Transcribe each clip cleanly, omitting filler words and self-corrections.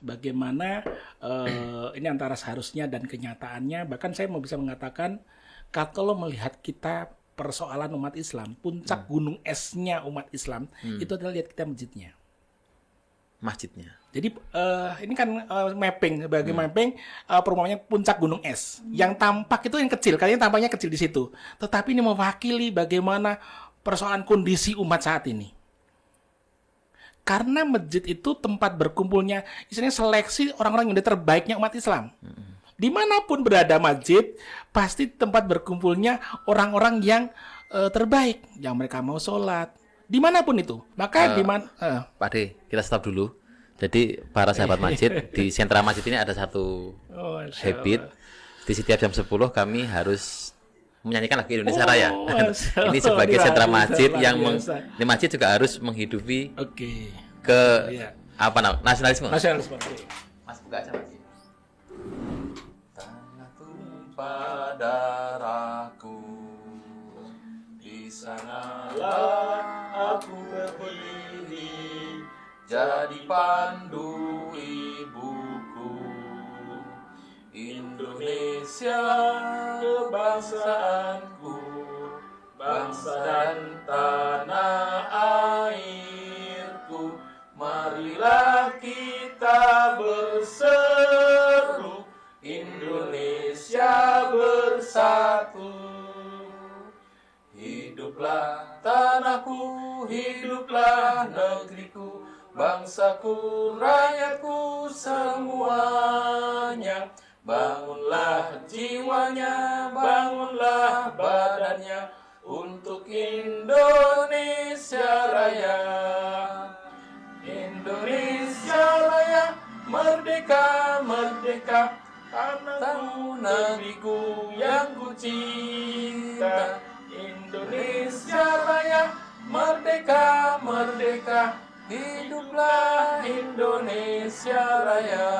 bagaimana ini antara seharusnya dan kenyataannya. Bahkan saya mau bisa mengatakan kalau melihat kita persoalan umat Islam, puncak gunung esnya umat Islam itu adalah lihat kita masjidnya. Jadi ini kan mapping sebagai mapping perumpamannya puncak gunung es. Yang tampak itu yang kecil, kalian tampaknya kecil di situ. Tetapi ini mewakili bagaimana persoalan kondisi umat saat ini. Karena masjid itu tempat berkumpulnya, istilahnya seleksi orang-orang yang terbaiknya umat Islam. Dimanapun berada masjid, pasti tempat berkumpulnya orang-orang yang terbaik, yang mereka mau sholat. Dimanapun itu. Maka Pak De, kita stop dulu. Jadi para sahabat masjid, di sentra masjid ini ada satu habit. Di setiap jam 10 kami harus menyanyikan lagu Indonesia Raya. Ini sebagai sentra masjid yang di masjid juga harus menghidupi nasionalisme. Mas buka aja Mas. Tanah tumpah darahku, di sanalah aku berdiri, jadi pandu ibuku. Indonesia kebangsaanku, bangsa dan tanah airku. Marilah kita berseru, Indonesia bersatu. Hiduplah tanahku, hiduplah negeriku, bangsaku, rakyatku semuanya. Bangunlah jiwanya, bangunlah badannya untuk Indonesia Raya. Indonesia Raya, merdeka, merdeka, tanahku, negeriku yang ku cinta. Indonesia Raya, merdeka, merdeka, hiduplah Indonesia Raya.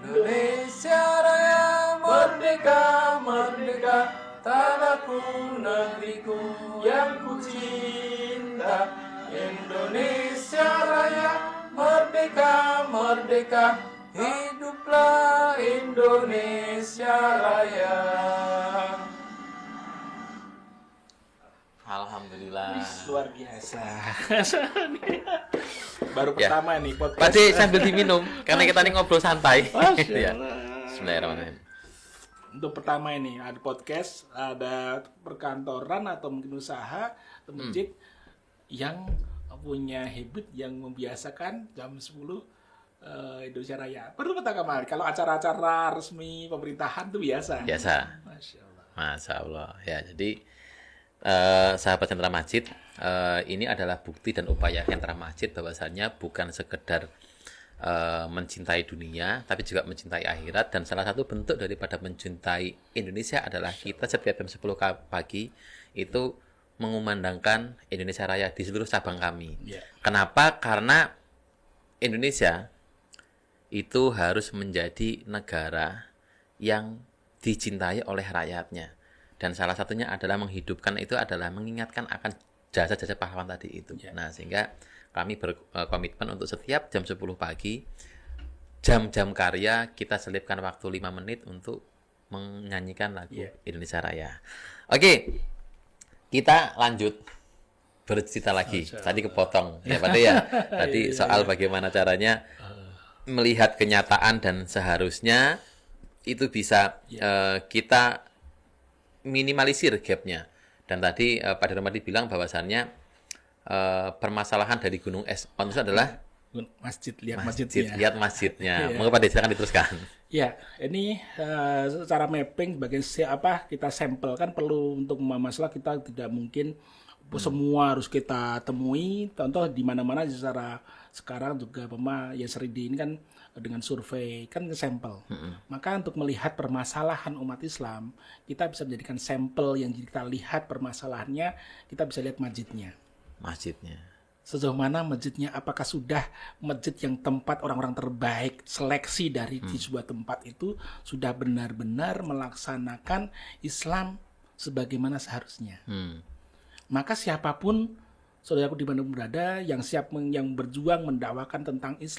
Indonesia Raya, merdeka, merdeka, tanahku, negeriku yang ku cinta. Indonesia Raya, merdeka, merdeka, hiduplah Indonesia Raya. Alhamdulillah. Luar biasa. Baru pertama nih podcast. Pak De sambil diminum karena kita nih ngobrol santai. Ya. Bismillahirrahmanirrahim. Untuk pertama ini ada podcast, ada perkantoran atau mungkin usaha atau masjid yang punya habit yang membiasakan jam 10 Indonesia Raya. Perlu pertama kali kalau acara-acara resmi pemerintahan itu biasa. Masya Allah. Masya Allah. Ya, jadi sahabat sentra masjid, ini adalah bukti dan upaya sentra masjid bahwasannya bukan sekedar mencintai dunia, tapi juga mencintai akhirat. Dan salah satu bentuk daripada mencintai Indonesia adalah kita setiap jam 10 pagi itu mengumandangkan Indonesia Raya di seluruh cabang kami. Kenapa? Karena Indonesia itu harus menjadi negara yang dicintai oleh rakyatnya. Dan salah satunya adalah menghidupkan itu adalah mengingatkan akan jasa-jasa pahlawan tadi itu. Nah, sehingga kami berkomitmen untuk setiap jam 10 pagi, jam-jam karya, kita selipkan waktu 5 menit untuk menyanyikan lagu Indonesia Raya. Oke, kita lanjut bercerita lagi. Tadi kepotong ya Pak De ya. Tadi soal bagaimana caranya melihat kenyataan dan seharusnya itu bisa kita minimalisir gapnya. Dan tadi Pak Darmadi bilang bahwasannya permasalahan dari gunung es itu adalah masjid, lihat masjidnya. Monggo Pak De, silakan diteruskan. Ya, ini secara mapping sebagai kita sampel kan perlu untuk masalah kita tidak mungkin semua harus kita temui. Contoh di mana-mana secara sekarang juga yang sering ini kan dengan survei kan sampel. Maka untuk melihat permasalahan umat Islam, kita bisa menjadikan sampel yang kita lihat permasalahannya, kita bisa lihat masjidnya. Sejauh mana masjidnya, apakah sudah masjid yang tempat orang-orang terbaik, seleksi dari di sebuah tempat itu sudah benar-benar melaksanakan Islam sebagaimana seharusnya. Maka siapapun saudaraku dimanapun berada yang siap yang berjuang mendakwakan tentang Islam